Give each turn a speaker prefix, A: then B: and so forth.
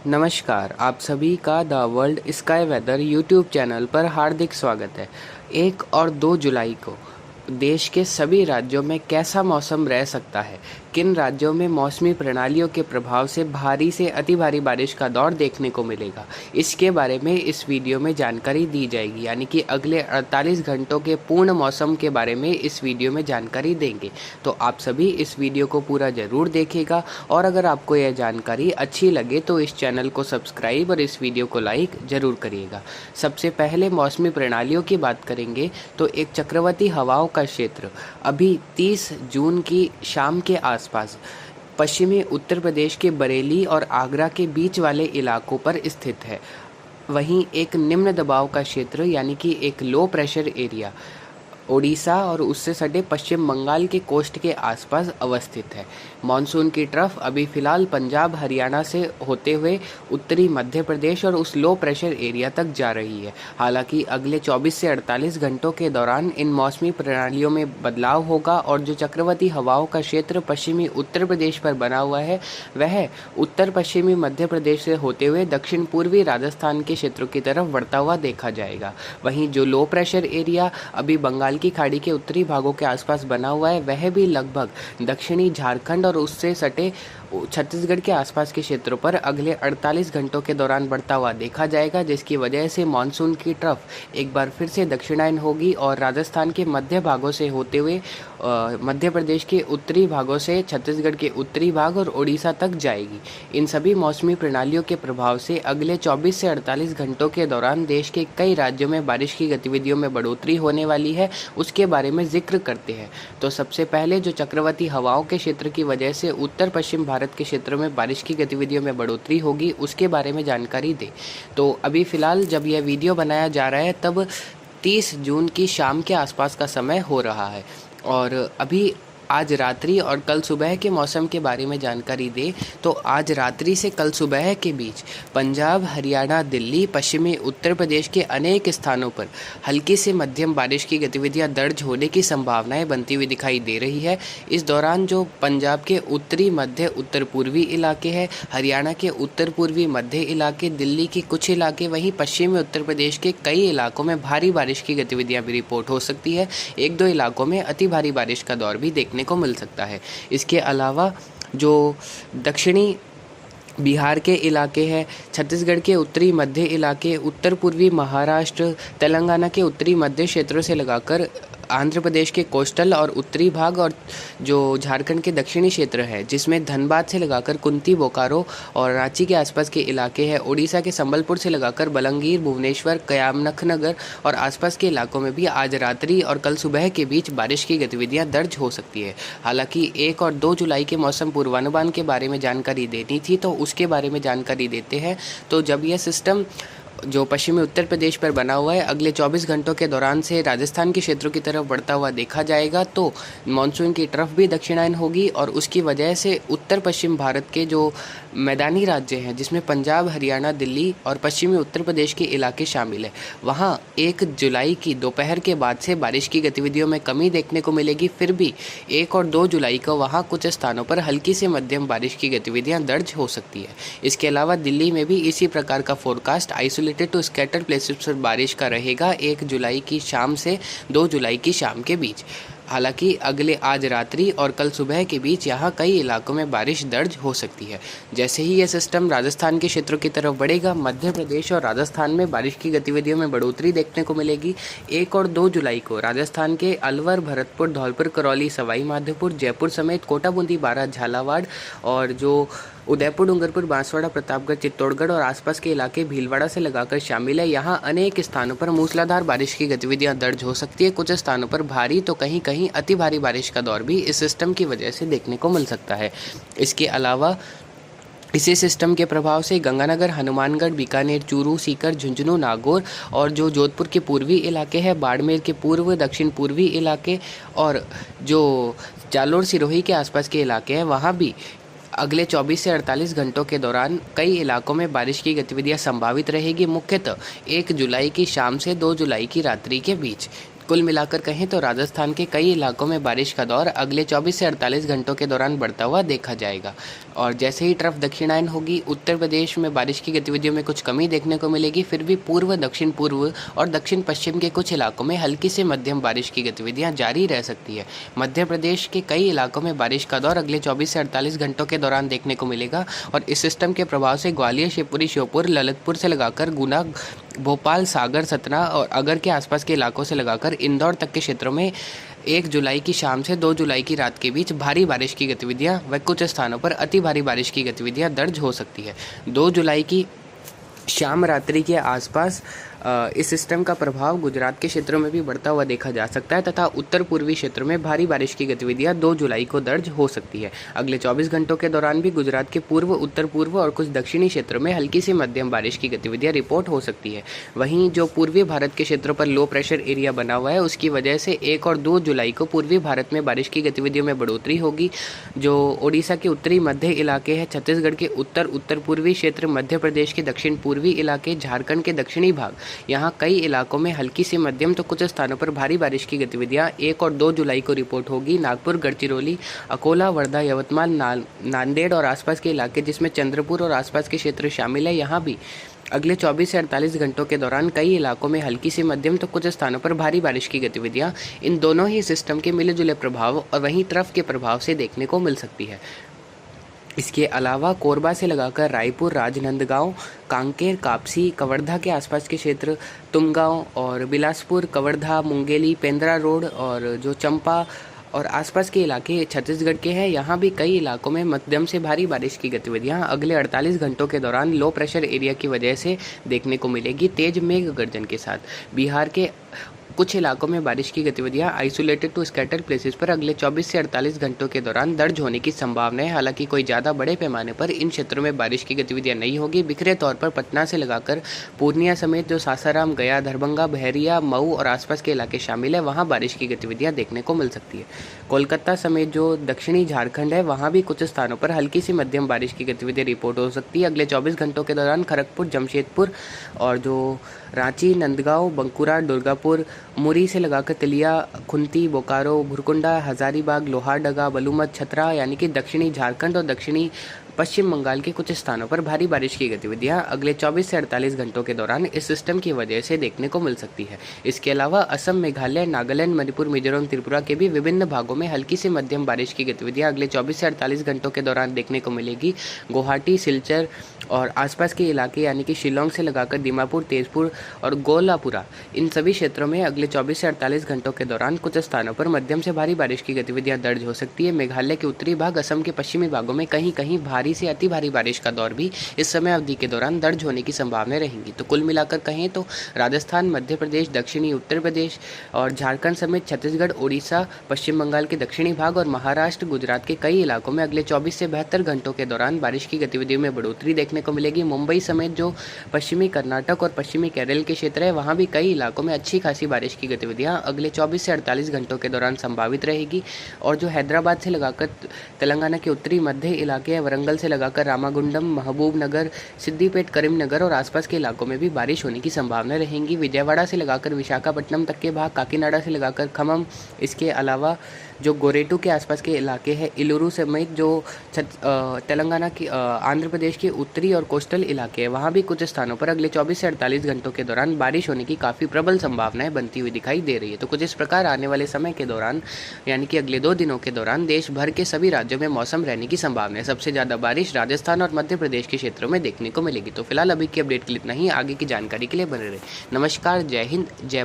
A: नमस्कार, आप सभी का the world sky weather YouTube channel पर हार्दिक स्वागत है। 1 और 2 जुलाई को देश के सभी राज्यों में कैसा मौसम रह सकता है, किन राज्यों में मौसमी प्रणालियों के प्रभाव से भारी से अति भारी बारिश का दौर देखने को मिलेगा, इसके बारे में इस वीडियो में जानकारी दी जाएगी। यानी कि अगले 48 घंटों के पूर्ण मौसम के बारे में इस वीडियो में जानकारी देंगे। तो आप सभी इस वीडियो को पूरा ज़रूर देखिएगा और अगर आपको यह जानकारी अच्छी लगे तो इस चैनल को सब्सक्राइब और इस वीडियो को लाइक ज़रूर करिएगा। सबसे पहले मौसमी प्रणालियों की बात करेंगे तो एक चक्रवाती हवाओं का क्षेत्र अभी 30 जून की शाम के आसपास पश्चिमी उत्तर प्रदेश के बरेली और आगरा के बीच वाले इलाकों पर स्थित है। वहीं एक निम्न दबाव का क्षेत्र यानी कि एक लो प्रेशर एरिया ओडिशा और उससे सटे पश्चिम बंगाल के कोस्ट के आसपास अवस्थित है। मानसून की ट्रफ अभी फ़िलहाल पंजाब हरियाणा से होते हुए उत्तरी मध्य प्रदेश और उस लो प्रेशर एरिया तक जा रही है। हालांकि अगले 24 से 48 घंटों के दौरान इन मौसमी प्रणालियों में बदलाव होगा और जो चक्रवाती हवाओं का क्षेत्र पश्चिमी उत्तर प्रदेश पर बना हुआ है वह उत्तर पश्चिमी मध्य प्रदेश से होते हुए दक्षिण पूर्वी राजस्थान के क्षेत्रों की तरफ बढ़ता हुआ देखा जाएगा। वहीं जो लो प्रेशर एरिया अभी बंगाल की खाड़ी के उत्तरी भागों के आसपास बना हुआ है वह भी लगभग दक्षिणी झारखंड और उससे सटे छत्तीसगढ़ के आसपास के क्षेत्रों पर अगले 48 घंटों के दौरान बढ़ता हुआ देखा जाएगा, जिसकी वजह से मानसून की ट्रफ एक बार फिर से दक्षिणायन होगी और राजस्थान के मध्य भागों से होते हुए मध्य प्रदेश के उत्तरी भागों से छत्तीसगढ़ के उत्तरी भाग और ओडिशा तक जाएगी। इन सभी मौसमी प्रणालियों के प्रभाव से अगले 24 से 48 घंटों के दौरान देश के कई राज्यों में बारिश की गतिविधियों में बढ़ोतरी होने वाली है, उसके बारे में जिक्र करते हैं। तो सबसे पहले जो चक्रवाती हवाओं के क्षेत्र की वजह से उत्तर पश्चिम भारत के क्षेत्रों में बारिश की गतिविधियों में बढ़ोतरी होगी उसके बारे में जानकारी दें। तो अभी फ़िलहाल जब यह वीडियो बनाया जा रहा है तब 30 जून की शाम के आसपास का समय हो रहा है और अभी आज रात्रि और कल सुबह के मौसम के बारे में जानकारी दें तो आज रात्रि से कल सुबह के बीच पंजाब, हरियाणा, दिल्ली, पश्चिमी उत्तर प्रदेश के अनेक स्थानों पर हल्की से मध्यम बारिश की गतिविधियां दर्ज होने की संभावनाएं बनती हुई दिखाई दे रही है। इस दौरान जो पंजाब के उत्तरी मध्य उत्तर पूर्वी इलाके हैं, हरियाणा के उत्तर पूर्वी मध्य इलाके, दिल्ली के कुछ इलाके, वहीं पश्चिमी उत्तर प्रदेश के कई इलाकों में भारी बारिश की गतिविधियाँ भी रिपोर्ट हो सकती है। 1-2 इलाकों में अति भारी बारिश का दौर भी देखने को मिल सकता है। इसके अलावा जो दक्षिणी बिहार के इलाके हैं, छत्तीसगढ़ के उत्तरी मध्य इलाके, उत्तर पूर्वी महाराष्ट्र, तेलंगाना के उत्तरी मध्य क्षेत्रों से लगाकर आंध्र प्रदेश के कोस्टल और उत्तरी भाग और जो झारखंड के दक्षिणी क्षेत्र है जिसमें धनबाद से लगाकर कुंती, बोकारो और रांची के आसपास के इलाके हैं, ओडिशा के संबलपुर से लगाकर बलंगीर, भुवनेश्वर, कयामनखनगर और आसपास के इलाकों में भी आज रात्रि और कल सुबह के बीच बारिश की गतिविधियां दर्ज हो सकती है। हालांकि 1 और 2 जुलाई के मौसम पूर्वानुमान के बारे में जानकारी देनी थी तो उसके बारे में जानकारी देते हैं। तो जब यह सिस्टम जो पश्चिमी उत्तर प्रदेश पर बना हुआ है अगले 24 घंटों के दौरान से राजस्थान के क्षेत्रों की तरफ बढ़ता हुआ देखा जाएगा तो मानसून की ट्रफ भी दक्षिणायन होगी और उसकी वजह से उत्तर पश्चिम भारत के जो मैदानी राज्य हैं जिसमें पंजाब, हरियाणा, दिल्ली और पश्चिमी उत्तर प्रदेश के इलाके शामिल है वहाँ 1 जुलाई की दोपहर के बाद से बारिश की गतिविधियों में कमी देखने को मिलेगी। फिर भी 1 और 2 जुलाई को वहाँ कुछ स्थानों पर हल्की से मध्यम बारिश की गतिविधियाँ दर्ज हो सकती है। इसके अलावा दिल्ली में भी इसी प्रकार का forecast isolated to scattered places पर बारिश का रहेगा 1 जुलाई की शाम से 2 जुलाई की शाम के बीच। हालांकि अगले आज रात्रि और कल सुबह के बीच यहाँ कई इलाकों में बारिश दर्ज हो सकती है। जैसे ही यह सिस्टम राजस्थान के क्षेत्रों की तरफ बढ़ेगा मध्य प्रदेश और राजस्थान में बारिश की गतिविधियों में बढ़ोतरी देखने को मिलेगी। 1 और 2 जुलाई को राजस्थान के अलवर, भरतपुर, धौलपुर, करौली, सवाई माधोपुर, जयपुर समेत कोटा, बूंदी, बारां, झालावाड़ और जो उदयपुर, डूंगरपुर, बांसवाड़ा, प्रतापगढ़, चित्तौड़गढ़ और आसपास के इलाके भीलवाड़ा से लगाकर शामिल है। यहाँ अनेक स्थानों पर मूसलाधार बारिश की गतिविधियां दर्ज हो सकती है। कुछ स्थानों पर भारी तो कहीं कहीं अति भारी बारिश का दौर भी इस सिस्टम की वजह से देखने को मिल सकता है। इसके अलावा इसी सिस्टम के प्रभाव से गंगानगर, हनुमानगढ़, बीकानेर, चूरू, सीकर, झुंझुनू, नागौर और जो जोधपुर के पूर्वी इलाके हैं, बाड़मेर के पूर्व दक्षिण पूर्वी इलाके और जो जालोर, सिरोही के आसपास के इलाके हैं वहाँ भी अगले 24 से 48 घंटों के दौरान कई इलाकों में बारिश की गतिविधियां संभावित रहेगी, मुख्यतः 1 जुलाई की शाम से 2 जुलाई की रात्रि के बीच। कुल मिलाकर कहें तो राजस्थान के कई इलाकों में बारिश का दौर अगले 24 से 48 घंटों के दौरान बढ़ता हुआ देखा जाएगा। और जैसे ही ट्रफ दक्षिणायन होगी, उत्तर प्रदेश में बारिश की गतिविधियों में कुछ कमी देखने को मिलेगी। फिर भी पूर्व, दक्षिण पूर्व और दक्षिण पश्चिम के कुछ इलाकों में हल्की से मध्यम बारिश की गतिविधियां जारी रह सकती है। मध्य प्रदेश के कई इलाकों में बारिश का दौर अगले 24 से 48 घंटों के दौरान देखने को मिलेगा। और इस सिस्टम के प्रभाव से ग्वालियर, शिवपुरी, श्योपुर, ललितपुर से लगाकर गुना, भोपाल, सागर, सतना और अगर के आसपास के इलाकों से लगाकर इंदौर तक के क्षेत्रों में 1 जुलाई की शाम से 2 जुलाई की रात के बीच भारी बारिश की गतिविधियां व कुछ स्थानों पर अति भारी बारिश की गतिविधियां दर्ज हो सकती है। 2 जुलाई की शाम रात्रि के आसपास इस सिस्टम का प्रभाव गुजरात के क्षेत्रों में भी बढ़ता हुआ देखा जा सकता है तथा उत्तर पूर्वी क्षेत्रों में भारी बारिश की गतिविधियां 2 जुलाई को दर्ज हो सकती है। अगले 24 घंटों के दौरान भी गुजरात के पूर्व, उत्तर पूर्व और कुछ दक्षिणी क्षेत्रों में हल्की से मध्यम बारिश की गतिविधियां रिपोर्ट हो सकती है। वहीं जो पूर्वी भारत के क्षेत्रों पर लो प्रेशर एरिया बना हुआ है, उसकी वजह से 1 और 2 जुलाई को पूर्वी भारत में बारिश की गतिविधियों में बढ़ोतरी होगी। जो ओडिशा के उत्तरी मध्य इलाके हैं, छत्तीसगढ़ के उत्तर, उत्तर पूर्वी क्षेत्र, मध्य प्रदेश के दक्षिण पूर्वी इलाके, झारखंड के दक्षिणी भाग, यहाँ कई इलाकों में हल्की से मध्यम तो कुछ स्थानों पर भारी बारिश की गतिविधियां 1 और 2 जुलाई को रिपोर्ट होगी। नागपुर, गढ़चिरौली, अकोला, वर्धा, यवतमाल, नांदेड़ और आसपास के इलाके जिसमें चंद्रपुर और आसपास के क्षेत्र शामिल है, यहाँ भी अगले 24 से 48 घंटों के दौरान कई इलाकों में हल्की से मध्यम तो कुछ स्थानों पर भारी बारिश की गतिविधियां इन दोनों ही सिस्टम के मिले जुले प्रभाव और वहीं ट्रफ के प्रभाव से देखने को मिल सकती है। इसके अलावा कोरबा से लगाकर रायपुर, राजनांदगांव, कांकेर, कापसी, कवर्धा के आसपास के क्षेत्र, तुमगांव और बिलासपुर, कवर्धा, मुंगेली, पेंद्रा रोड और जो चंपा और आसपास के इलाके छत्तीसगढ़ के हैं, यहाँ भी कई इलाकों में मध्यम से भारी बारिश की गतिविधियाँ अगले 48 घंटों के दौरान लो प्रेशर एरिया की वजह से देखने को मिलेगी, तेज मेघ गर्जन के साथ। बिहार के कुछ इलाकों में बारिश की गतिविधियां आइसोलेटेड टू स्कैटर्ड प्लेसेस पर अगले 24 से 48 घंटों के दौरान दर्ज होने की संभावना है। हालांकि कोई ज़्यादा बड़े पैमाने पर इन क्षेत्रों में बारिश की गतिविधियां नहीं होगी। बिखरे तौर पर पटना से लगाकर पूर्णिया समेत जो सासाराम, गया, दरभंगा, बहरिया, मऊ और आसपास के इलाके शामिल है, वहाँ बारिश की गतिविधियाँ देखने को मिल सकती है। कोलकाता समेत जो दक्षिणी झारखंड है, वहाँ भी कुछ स्थानों पर हल्की सी मध्यम बारिश की गतिविधियाँ रिपोर्ट हो सकती है। अगले 24 घंटों के दौरान खड़गपुर, जमशेदपुर और जो रांची, नंदगांव, बंकुरा, दुर्गापुर, मुरी से लगाकर तिलिया, खुंती, बोकारो, भुरकुंडा, हजारीबाग, लोहारडगा, बलूमठ, छतरा यानी कि दक्षिणी झारखंड और दक्षिणी पश्चिम बंगाल के कुछ स्थानों पर भारी बारिश की गतिविधियां अगले 24 से 48 घंटों के दौरान इस सिस्टम की वजह से देखने को मिल सकती है। इसके अलावा असम, मेघालय, नागालैंड, मणिपुर, मिजोरम, त्रिपुरा के भी विभिन्न भागों में हल्की से मध्यम बारिश की गतिविधियां अगले 24 से 48 घंटों के दौरान देखने को मिलेगी। गुवाहाटी, सिलचर और आसपास के इलाके यानी कि शिलोंग से लगाकर दीमापुर, तेजपुर और गोलापुरा, इन सभी क्षेत्रों में अगले 24 से 48 घंटों के दौरान कुछ स्थानों पर मध्यम से भारी बारिश की गतिविधियां दर्ज हो सकती है। मेघालय के उत्तरी भाग, असम के पश्चिमी भागों में कहीं कहीं भारी से अति भारी बारिश का दौर भी इस समय अवधि के दौरान दर्ज होने की संभावनाएं रहेंगी। तो कुल मिलाकर कहें तो राजस्थान, मध्य प्रदेश, दक्षिणी उत्तर प्रदेश और झारखंड समेत छत्तीसगढ़, उड़ीसा, पश्चिम बंगाल के दक्षिणी भाग और महाराष्ट्र, गुजरात के कई इलाकों में अगले 24 से 72 घंटों के दौरान बारिश की गतिविधियों में बढ़ोतरी देखने को मिलेगी। मुंबई समेत जो पश्चिमी कर्नाटक और पश्चिमी केरल के क्षेत्र है, वहाँ भी कई इलाकों में अच्छी खासी बारिश की गतिविधियाँ अगले 24 से 48 घंटों के दौरान संभावित रहेगी। और जो हैदराबाद से लगाकर तेलंगाना के उत्तरी मध्य इलाके है, वरंगल से लगाकर रामागुंडम, महबूब नगर, सिद्दीपेट, करीमनगर और आसपास के इलाकों में भी बारिश होने की संभावना रहेंगी। विजयवाड़ा से लगाकर विशाखापट्टनम तक के भाग, काकीनाडा से लगाकर खम्मम, इसके अलावा जो गोरेटू के आसपास के इलाके हैं, इलुरु समेत जो तेलंगाना की आंध्र प्रदेश के उत्तरी और कोस्टल इलाके हैं, वहाँ भी कुछ स्थानों पर अगले 24 से 48 घंटों के दौरान बारिश होने की काफ़ी प्रबल संभावनाएं बनती हुई दिखाई दे रही है। तो कुछ इस प्रकार आने वाले समय के दौरान यानी कि अगले 2 दिनों के दौरान देश भर के सभी राज्यों में मौसम रहने की संभावना है। सबसे ज़्यादा बारिश राजस्थान और मध्य प्रदेश के क्षेत्रों में देखने को मिलेगी। तो फिलहाल अभी की अपडेट के लिए इतना ही। आगे की जानकारी के लिए बने रहे। नमस्कार, जय हिंद, जय भारत।